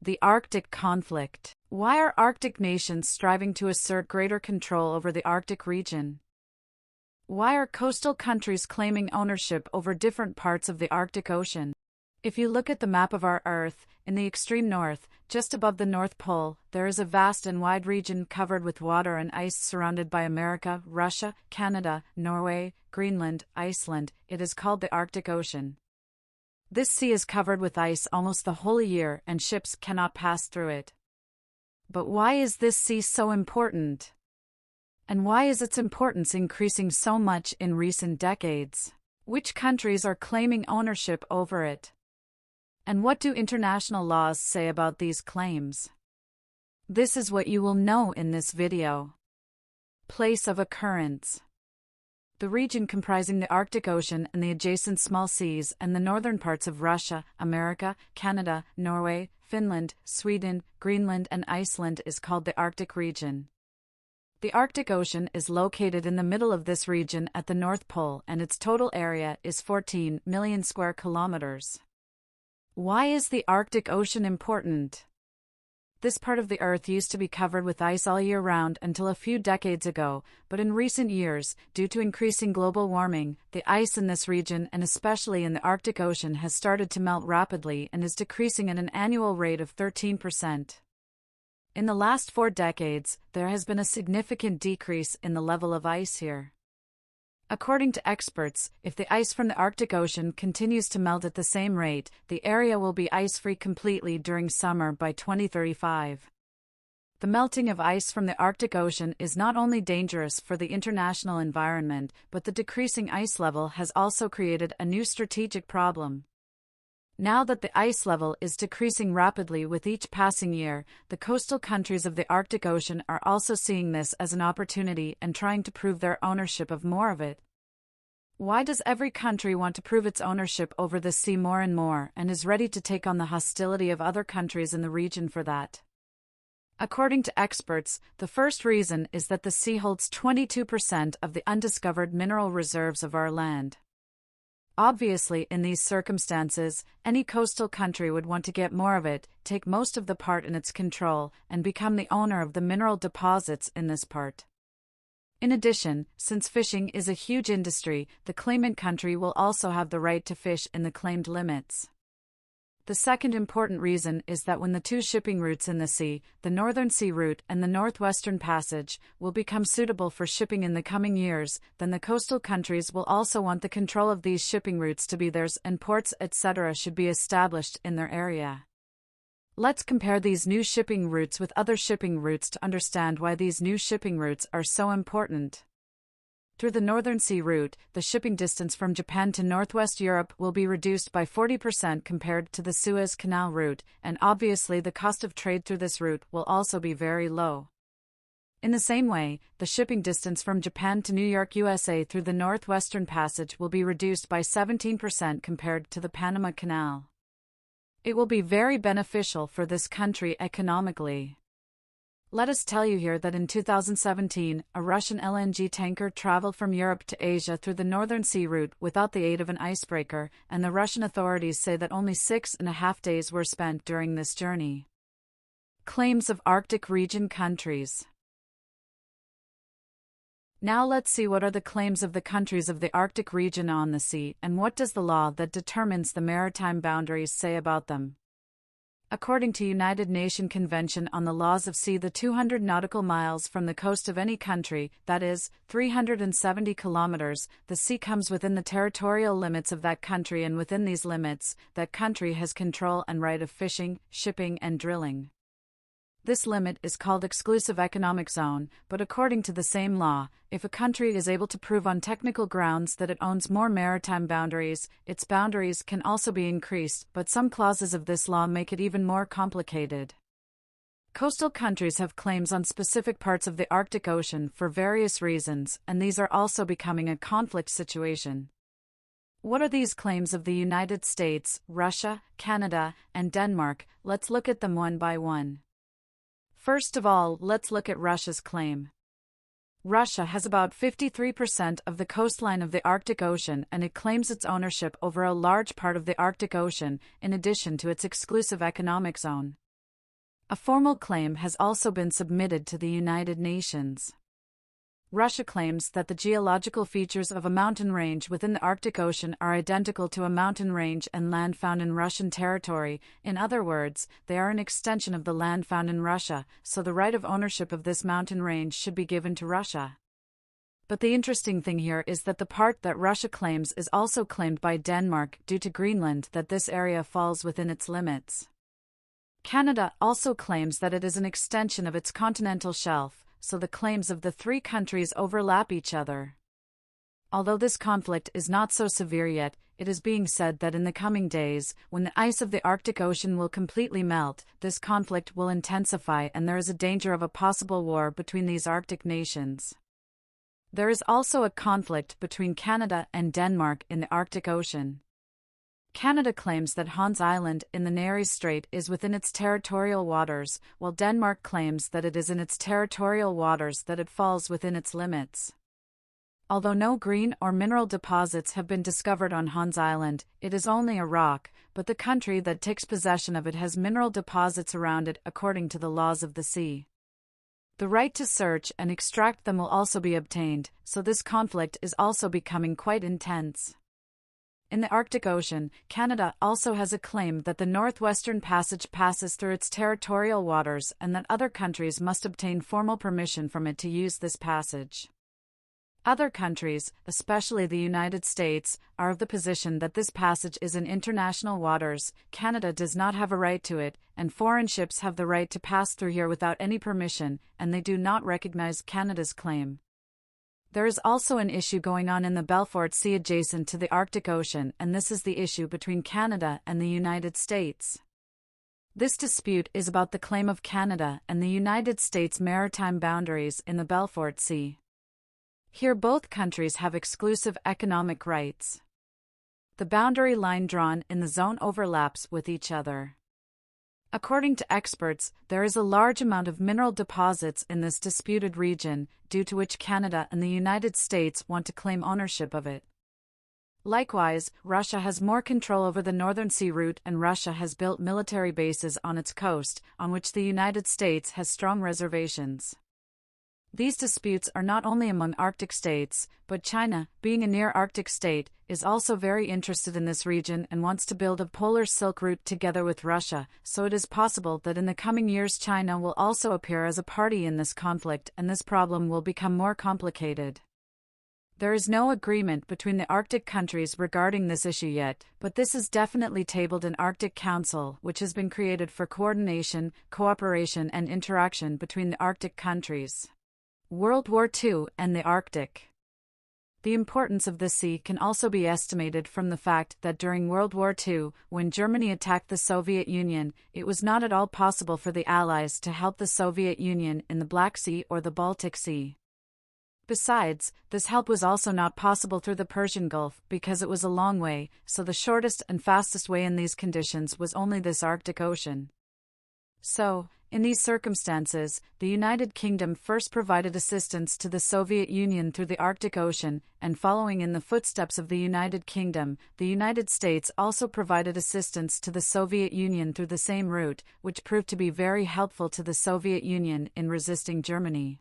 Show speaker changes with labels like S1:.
S1: The Arctic conflict. Why are Arctic nations striving to assert greater control over the Arctic region? Why are coastal countries claiming ownership over different parts of the Arctic Ocean? If you look at the map of our Earth, in the extreme north, just above the North Pole, there is a vast and wide region covered with water and ice surrounded by America, Russia, Canada, Norway, Greenland, Iceland. It is called the Arctic Ocean. This sea is covered with ice almost the whole year, and ships cannot pass through it. But why is this sea so important? And why is its importance increasing so much in recent decades? Which countries are claiming ownership over it? And what do international laws say about these claims? This is what you will know in this video. Place of occurrence. The region comprising the Arctic Ocean and the adjacent small seas and the northern parts of Russia, America, Canada, Norway, Finland, Sweden, Greenland and Iceland is called the Arctic region. The Arctic Ocean is located in the middle of this region at the North Pole, and its total area is 14 million square kilometers. Why is the Arctic Ocean important? This part of the Earth used to be covered with ice all year round until a few decades ago, but in recent years, due to increasing global warming, the ice in this region and especially in the Arctic Ocean has started to melt rapidly and is decreasing at an annual rate of 13%. In the last 4 decades, there has been a significant decrease in the level of ice here. According to experts, if the ice from the Arctic Ocean continues to melt at the same rate, the area will be ice-free completely during summer by 2035. The melting of ice from the Arctic Ocean is not only dangerous for the international environment, but the decreasing ice level has also created a new strategic problem. Now that the ice level is decreasing rapidly with each passing year, the coastal countries of the Arctic Ocean are also seeing this as an opportunity and trying to prove their ownership of more of it. Why does every country want to prove its ownership over the sea more and more, and is ready to take on the hostility of other countries in the region for that? According to experts, the first reason is that the sea holds 22% of the undiscovered mineral reserves of our land. Obviously, in these circumstances, any coastal country would want to get more of it, take most of the part in its control, and become the owner of the mineral deposits in this part. In addition, since fishing is a huge industry, the claimant country will also have the right to fish in the claimed limits. The second important reason is that when the two shipping routes in the sea, the Northern Sea Route and the Northwestern Passage, will become suitable for shipping in the coming years, then the coastal countries will also want the control of these shipping routes to be theirs, and ports etc. should be established in their area. Let's compare these new shipping routes with other shipping routes to understand why these new shipping routes are so important. Through the Northern Sea Route, the shipping distance from Japan to Northwest Europe will be reduced by 40% compared to the Suez Canal route, and obviously the cost of trade through this route will also be very low. In the same way, the shipping distance from Japan to New York, USA through the Northwestern Passage will be reduced by 17% compared to the Panama Canal. It will be very beneficial for this country economically. Let us tell you here that in 2017, a Russian LNG tanker traveled from Europe to Asia through the Northern Sea Route without the aid of an icebreaker, and the Russian authorities say that only 6.5 days were spent during this journey. Claims of Arctic region countries. Now let's see what are the claims of the countries of the Arctic region on the sea, and what does the law that determines the maritime boundaries say about them. According to United Nations Convention on the Laws of Sea, the 200 nautical miles from the coast of any country, that is, 370 kilometers, the sea comes within the territorial limits of that country, and within these limits, that country has control and right of fishing, shipping and drilling. This limit is called exclusive economic zone, but according to the same law, if a country is able to prove on technical grounds that it owns more maritime boundaries, its boundaries can also be increased, but some clauses of this law make it even more complicated. Coastal countries have claims on specific parts of the Arctic Ocean for various reasons, and these are also becoming a conflict situation. What are these claims of the United States, Russia, Canada, and Denmark? Let's look at them one by one. First of all, let's look at Russia's claim. Russia has about 53% of the coastline of the Arctic Ocean, and it claims its ownership over a large part of the Arctic Ocean, in addition to its exclusive economic zone. A formal claim has also been submitted to the United Nations. Russia claims that the geological features of a mountain range within the Arctic Ocean are identical to a mountain range and land found in Russian territory. In other words, they are an extension of the land found in Russia, so the right of ownership of this mountain range should be given to Russia. But the interesting thing here is that the part that Russia claims is also claimed by Denmark due to Greenland, that this area falls within its limits. Canada also claims that it is an extension of its continental shelf, so the claims of the three countries overlap each other. Although this conflict is not so severe yet, it is being said that in the coming days, when the ice of the Arctic Ocean will completely melt, this conflict will intensify and there is a danger of a possible war between these Arctic nations. There is also a conflict between Canada and Denmark in the Arctic Ocean. Canada claims that Hans Island in the Nares Strait is within its territorial waters, while Denmark claims that it is in its territorial waters that it falls within its limits. Although no green or mineral deposits have been discovered on Hans Island, it is only a rock, but the country that takes possession of it has mineral deposits around it according to the laws of the sea. The right to search and extract them will also be obtained, so this conflict is also becoming quite intense. In the Arctic Ocean, Canada also has a claim that the Northwestern Passage passes through its territorial waters and that other countries must obtain formal permission from it to use this passage. Other countries, especially the United States, are of the position that this passage is in international waters, Canada does not have a right to it, and foreign ships have the right to pass through here without any permission, and they do not recognize Canada's claim. There is also an issue going on in the Belfort Sea adjacent to the Arctic Ocean, and this is the issue between Canada and the United States. This dispute is about the claim of Canada and the United States' maritime boundaries in the Belfort Sea. Here both countries have exclusive economic rights. The boundary line drawn in the zone overlaps with each other. According to experts, there is a large amount of mineral deposits in this disputed region, due to which Canada and the United States want to claim ownership of it. Likewise, Russia has more control over the Northern Sea route, and Russia has built military bases on its coast, on which the United States has strong reservations. These disputes are not only among Arctic states, but China, being a near-Arctic state, is also very interested in this region and wants to build a polar silk route together with Russia, so it is possible that in the coming years China will also appear as a party in this conflict and this problem will become more complicated. There is no agreement between the Arctic countries regarding this issue yet, but this is definitely tabled in Arctic Council, which has been created for coordination, cooperation and interaction between the Arctic countries. World War II and the Arctic. The importance of this sea can also be estimated from the fact that during World War II, when Germany attacked the Soviet Union, it was not at all possible for the Allies to help the Soviet Union in the Black Sea or the Baltic Sea. Besides, this help was also not possible through the Persian Gulf because it was a long way, so the shortest and fastest way in these conditions was only this Arctic Ocean. So, in these circumstances, the United Kingdom first provided assistance to the Soviet Union through the Arctic Ocean, and following in the footsteps of the United Kingdom, the United States also provided assistance to the Soviet Union through the same route, which proved to be very helpful to the Soviet Union in resisting Germany.